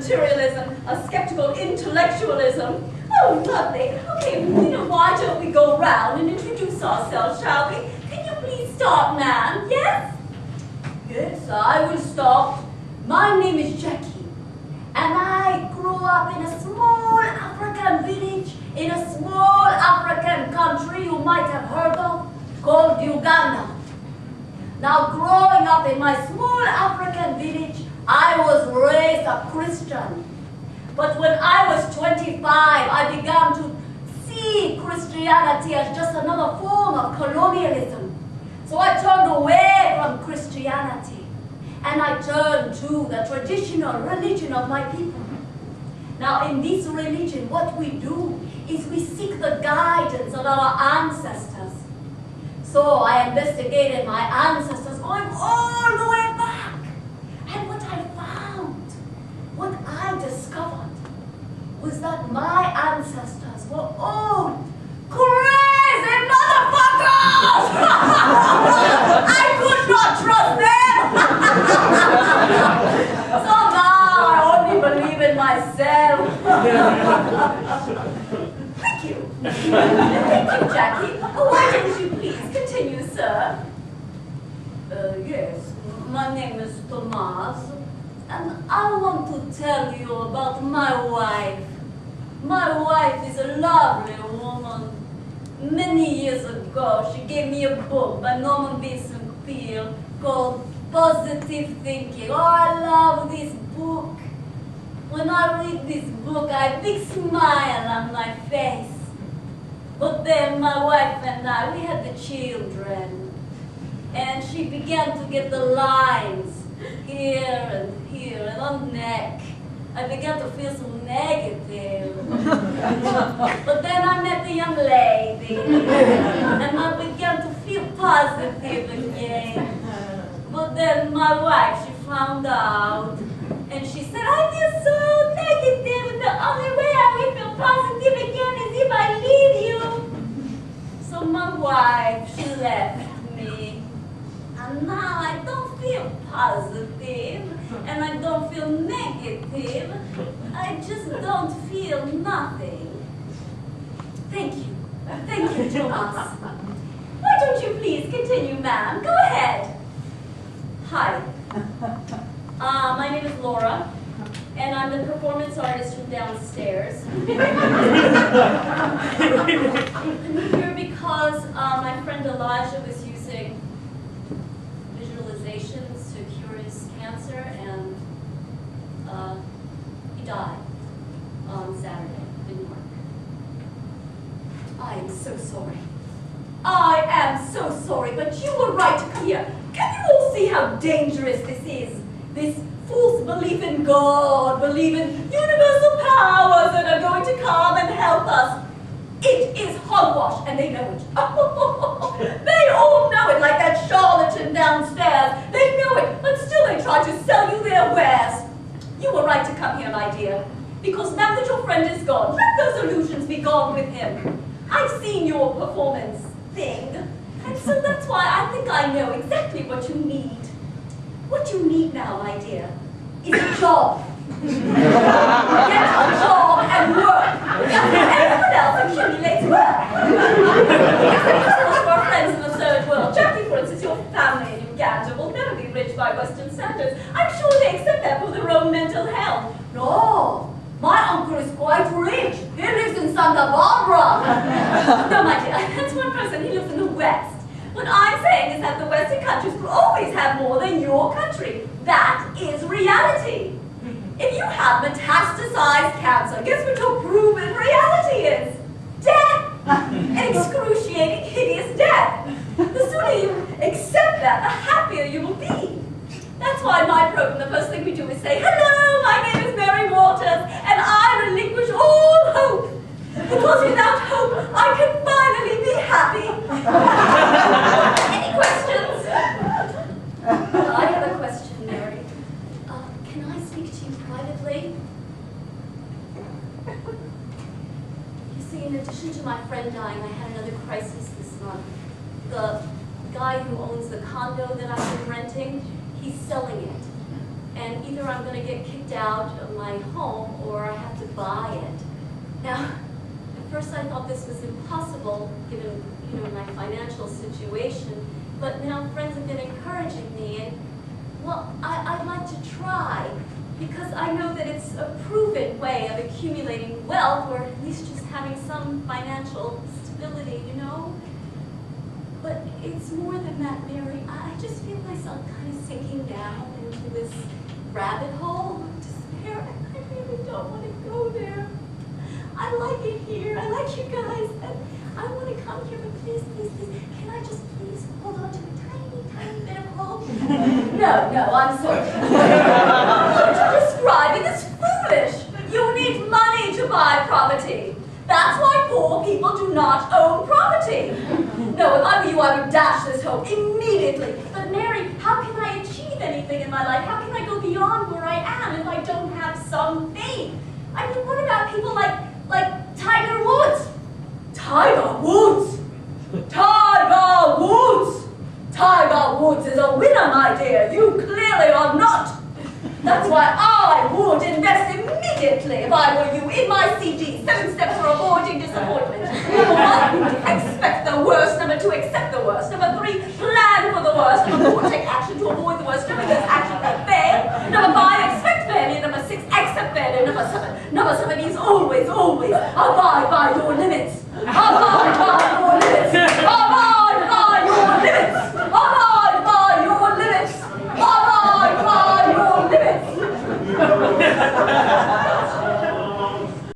materialism, a skeptical intellectualism. Oh, lovely. Okay, why don't we go round and introduce ourselves, shall we? Can you please start, ma'am? Yes? Yes, I will start. My name is Jackie, and I grew up in a small African village in a small African country you might have heard of called Uganda. Now, growing up in my small African village, I was raised a Christian. But when I was 25, I began to see Christianity as just another form of colonialism. So I turned away from Christianity, and I turned to the traditional religion of my people. Now, in this religion, what we do is we seek the guidance of our ancestors. So I investigated my ancestors going all the way back. And what I found, what I discovered, was that my ancestors were all crazy motherfuckers! I could not trust them! So now I only believe in myself. Thank you. Thank you, Jackie. Why don't you please continue, sir? Yes, my name is Thomas, and I want to tell you about my wife. My wife is a lovely woman. Many years ago, she gave me a book by Norman Vincent Peale called Positive Thinking. Oh, I love this book. When I read this book, I have a big smile on my face. But then my wife and I, we had the children. And she began to get the lines here and on the neck. I began to feel so negative. But then I met the young lady, and I began to feel positive again. But then my wife, she found out, and she said, I feel so negative, and the only way I will feel positive again is if I leave you. So my wife, she left me. And now I don't feel positive, and I don't feel negative. I just don't feel nothing. Thank you. Thank you, Thomas. Why don't you please continue, ma'am? Go ahead. Hi. My name is Laura, and I'm the performance artist from downstairs. I'm here because my friend Elijah was using visualizations to cure his cancer, and he died on Saturday. Didn't work. I am so sorry. I am so sorry, but you were right to come here. Can you all see how dangerous this is? This false belief in God, belief in universal powers that are going to come and help us. It is hogwash, and they know it. They all know it, like that charlatan downstairs. They know it, but still they try to sell you their wares. You were right to come here, my dear, because now that your friend is gone, let those illusions be gone with him. I've seen your performance thing, and so that's why I think I know exactly what you need. What you need now, my dear, is a job. Get a job and work. Everyone else accumulates work. Except some of our friends in the third world. Jackie, for instance, your family in Uganda will never be rich by Western standards. I'm sure they accept that for their own mental health. No, my uncle is quite rich. He lives in Santa Barbara. No, my dear, that's one person. He lives in the West. What I'm saying is that the Western countries will always have more than your country. That is reality. If you have metastasized cancer, guess what your proven reality is? Death! An excruciating, hideous death. The sooner you accept that, the happier you will be. That's why in my program, the first thing we do is say, hello, my name is Mary Waters, and I relinquish all hope. Because without hope, I can finally be happy. Any questions? I have a question, Mary. Can I speak to you privately? You see, in addition to my friend dying, I had another crisis this month. The guy who owns the condo that I've been renting, he's selling it. and either I'm going to get kicked out of my home or I have to buy it. Now, at first I thought this was impossible given, you know, my financial situation, but now friends have been encouraging me, and well, I'd like to try, because I know that it's a proven way of accumulating wealth, or at least just having some financial stability, you know? But it's more than that, Mary. I just feel myself kind of sinking down into this rabbit hole of despair, and I really don't want to go there. I like it here, I like you guys, and I want to come here, but please, please, please, can I just please hold on to a tiny, tiny bit of hope? No, I'm sorry. What you're describing is foolish. You need money to buy property. That's why poor people do not own property. No, if I were you, I would dash this hope immediately. But Mary, how can I achieve anything in my life? How can I go beyond where I am if I don't have some faith? I mean, what about people like Tiger Woods? Tiger Woods! Tiger Woods! Tiger Woods is a winner, my dear. You clearly are not. That's why I would invest immediately if I were you in my CD, 7 steps for avoiding disappointment. Number 1, expect the worst. Number 2, accept the worst. Number 3, plan for the worst. Number 4, take action to avoid the worst. Number 6, action for fail. Number 5, expect failure. Number 6, accept failure. Number 7 is always abide by your limits. Abide by